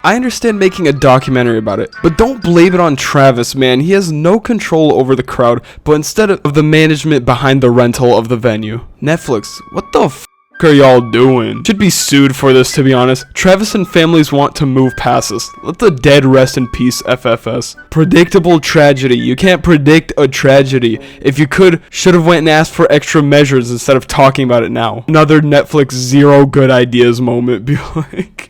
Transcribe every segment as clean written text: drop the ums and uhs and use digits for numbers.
I understand making a documentary about it, but don't blame it on Travis, man. He has no control over the crowd, but instead of the management behind the rental of the venue. Netflix, what the f are y'all doing? Should be sued for this, to be honest. Travis and families want to move past this. Let the dead rest in peace, FFS. Predictable tragedy. You can't predict a tragedy. If you could, should have went and asked for extra measures instead of talking about it now. Another Netflix zero good ideas moment. Be like...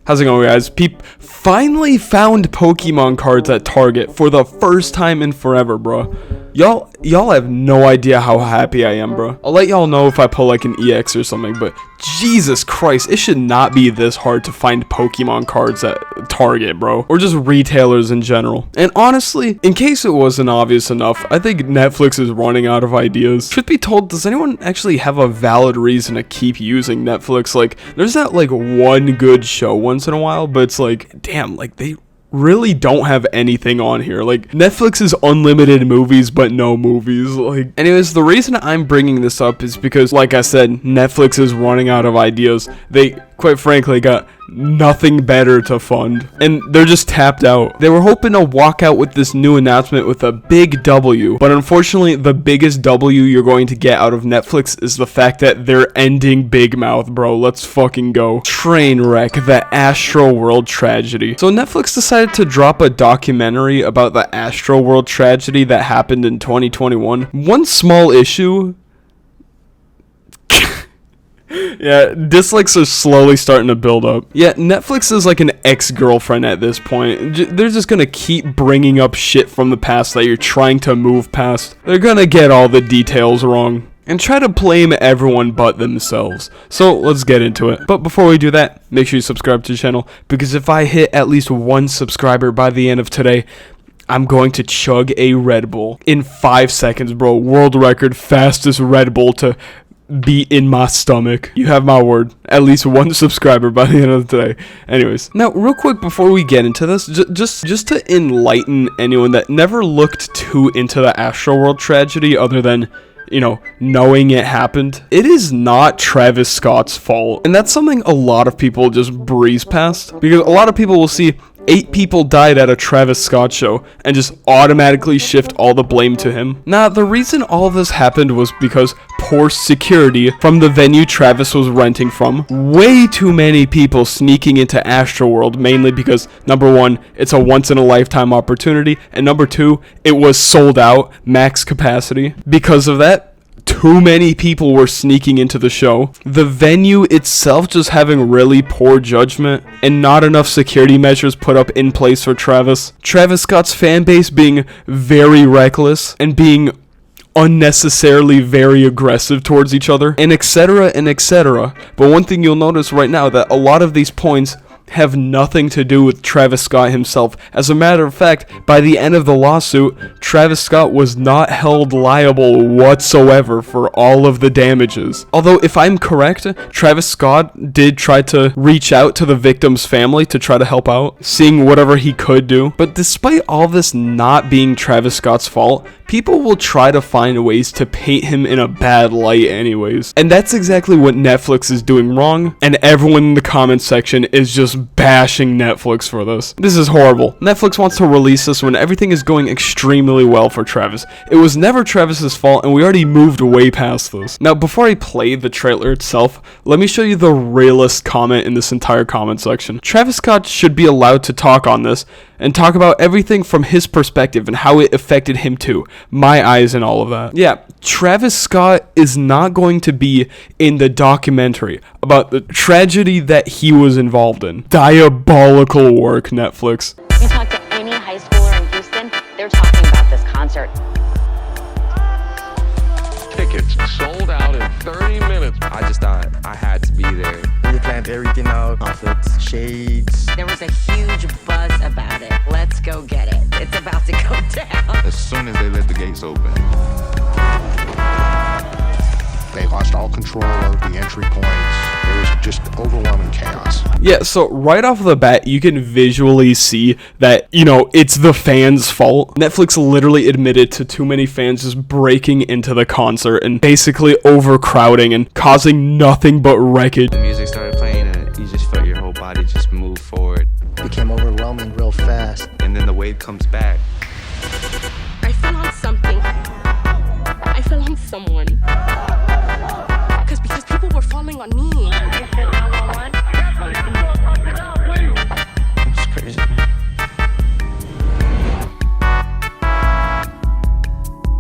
How's it going, guys? Finally found Pokemon cards at Target for the first time in forever, bro. Y'all have no idea how happy I am, bro. I'll let y'all know if I pull like an EX or something, but Jesus Christ, it should not be this hard to find Pokemon cards at Target, bro. Or just retailers in general. And honestly, in case it wasn't obvious enough, I think Netflix is running out of ideas. Truth be told, does anyone actually have a valid reason to keep using Netflix? Like, there's not like one good show once in a while, but it's like, damn, like they really don't have anything on here. Like, Netflix is unlimited movies but no movies. Like, anyways, the reason I'm bringing this up is because, like I said, Netflix is running out of ideas. They quite frankly got nothing better to fund, and they're just tapped out. They were hoping to walk out with this new announcement with a big W, but unfortunately the biggest W you're going to get out of Netflix is the fact that they're ending Big Mouth, bro. Let's fucking go. Train wreck, the Astroworld tragedy. So Netflix decided to drop a documentary about the Astroworld tragedy that happened in 2021. One small issue. Yeah, dislikes are slowly starting to build up. Yeah, Netflix is like an ex-girlfriend at this point. They're just gonna keep bringing up shit from the past that you're trying to move past. They're gonna get all the details wrong and try to blame everyone but themselves. So let's get into it. But before we do that, make sure you subscribe to the channel, because if I hit at least 1 subscriber by the end of today, I'm going to chug a Red Bull in 5 seconds, bro. World record, fastest Red Bull to be in my stomach. You have my word. At least 1 subscriber by the end of the day. Anyways, now real quick before we get into this, just to enlighten anyone that never looked too into the Astroworld tragedy other than, you know, knowing it happened, it is not Travis Scott's fault. And that's something a lot of people just breeze past, because a lot of people will see 8 people died at a Travis Scott show and just automatically shift all the blame to him. Nah, the reason all of this happened was because poor security from the venue Travis was renting from. Way too many people sneaking into Astroworld, mainly because, number 1, it's a once-in-a-lifetime opportunity, and number 2, it was sold out, max capacity. Because of that, too many people were sneaking into the show. The venue itself just having really poor judgment and not enough security measures put up in place for Travis. Travis Scott's fan base being very reckless and being unnecessarily very aggressive towards each other, and etc. and etc. But one thing you'll notice right now, that a lot of these points have nothing to do with Travis Scott himself. As a matter of fact, by the end of the lawsuit, Travis Scott was not held liable whatsoever for all of the damages. Although, if I'm correct, Travis Scott did try to reach out to the victim's family to try to help out, seeing whatever he could do. But despite all this not being Travis Scott's fault, people will try to find ways to paint him in a bad light anyways. And that's exactly what Netflix is doing wrong, and everyone in the comments section is just bashing Netflix for this. This is horrible. Netflix wants to release this when everything is going extremely well for Travis. It was never Travis's fault, and we already moved way past this. Now, before I play the trailer itself, let me show you the realest comment in this entire comment section. Travis Scott should be allowed to talk on this and talk about everything from his perspective and how it affected him too. My eyes and all of that. Yeah, Travis Scott is not going to be in the documentary about the tragedy that he was involved in. Diabolical work, Netflix. You talk to any high schooler in Houston, they're talking about this concert. Tickets sold out in 30 minutes. I just thought I had to be there. We planned everything out, outfits, shades. There was a huge buzz about it. Let's go get it. It's about to go down. As soon as they let the gates open, they lost all control of the entry points. It was just overwhelming chaos. Yeah, so right off the bat, you can visually see that, you know, it's the fans' fault. Netflix literally admitted to too many fans just breaking into the concert and basically overcrowding and causing nothing but wreckage. The music started playing and you just felt your whole body just move forward. overwhelming real fast. And then the wave comes back. I fell on something. I fell on someone. Because people were falling on me. It's crazy, man.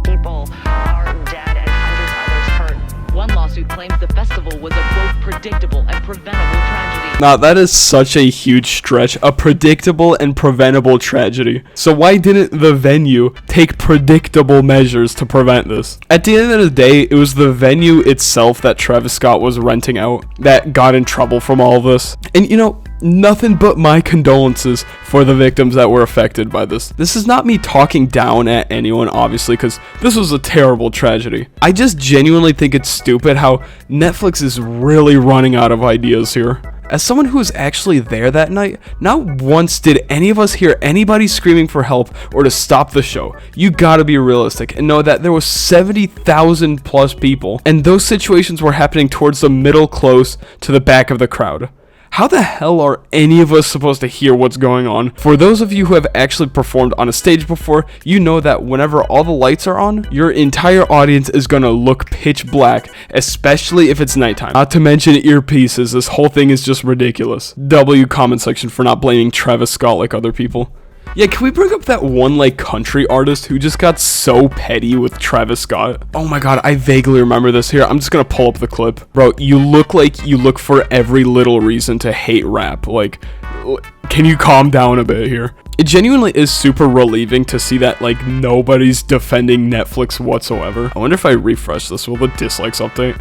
People are dead and hundreds others hurt. One lawsuit claims the festival was a quote predictable and preventable tragedy. Now that is such a huge stretch, a predictable and preventable tragedy. So why didn't the venue take predictable measures to prevent this? At the end of the day, it was the venue itself that Travis Scott was renting out that got in trouble from all of this. And you know, nothing but my condolences for the victims that were affected by this. This is not me talking down at anyone, obviously, because this was a terrible tragedy. I just genuinely think it's stupid how Netflix is really running out of ideas here. As someone who was actually there that night, not once did any of us hear anybody screaming for help or to stop the show. You gotta be realistic and know that there was 70,000 plus people, and those situations were happening towards the middle close to the back of the crowd. How the hell are any of us supposed to hear what's going on? For those of you who have actually performed on a stage before, you know that whenever all the lights are on, your entire audience is gonna look pitch black, especially if it's nighttime. Not to mention earpieces, this whole thing is just ridiculous. W comment section for not blaming Travis Scott like other people. Yeah, can we bring up that one, like, country artist who just got so petty with Travis Scott? Oh my god, I vaguely remember this. Here, I'm just gonna pull up the clip. Bro, you look like you look for every little reason to hate rap. Like, can you calm down a bit here? It genuinely is super relieving to see that, like, nobody's defending Netflix whatsoever. I wonder if I refresh this, will the dislikes update?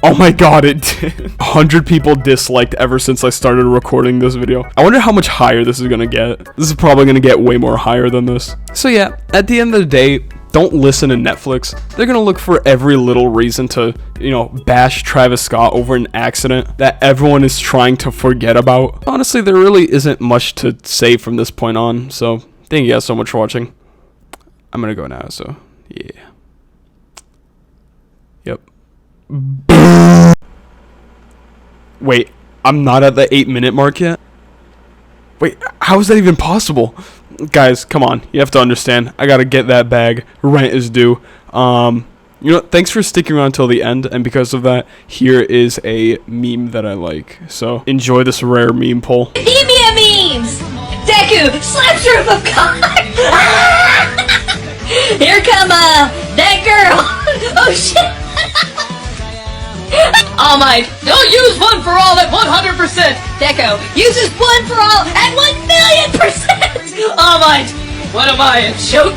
Oh my god, it did. 100 people disliked ever since I started recording this video. I wonder how much higher this is gonna get. This is probably gonna get way more higher than this. So yeah, at the end of the day, don't listen to Netflix. They're gonna look for every little reason to, you know, bash Travis Scott over an accident that everyone is trying to forget about. Honestly, there really isn't much to say from this point on. So thank you guys so much for watching. I'm gonna go now, so yeah. Yep. Wait, I'm not at the 8-minute mark yet? Wait, how is that even possible? Guys, come on, you have to understand. I gotta get that bag. Rent is due. You know, thanks for sticking around till the end, and because of that, here is a meme that I like. So, enjoy this rare meme poll. Bohemia memes! Deku, slaps roof of God! Here come, that girl! Oh shit! All Might, don't use one for all at 100%! Deco uses one for all at 1,000,000%! All Might, what am I, a joke?